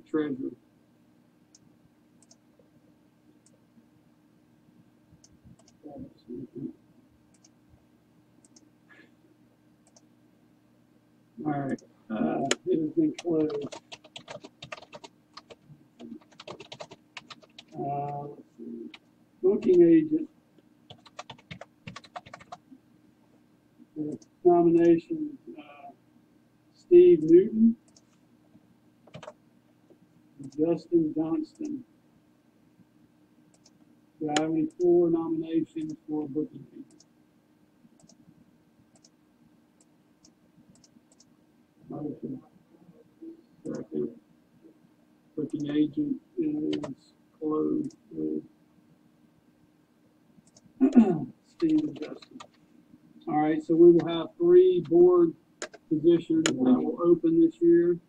treasurer. All right, it has been closed. Let's see. Booking agent. Nominations, Steve Newton, Justin Johnston. Do I have any floor nominations for booking agent? Motion. Second. Booking agent is closed with Steve and Justin. All right, so we will have 3 board positions that will open this year.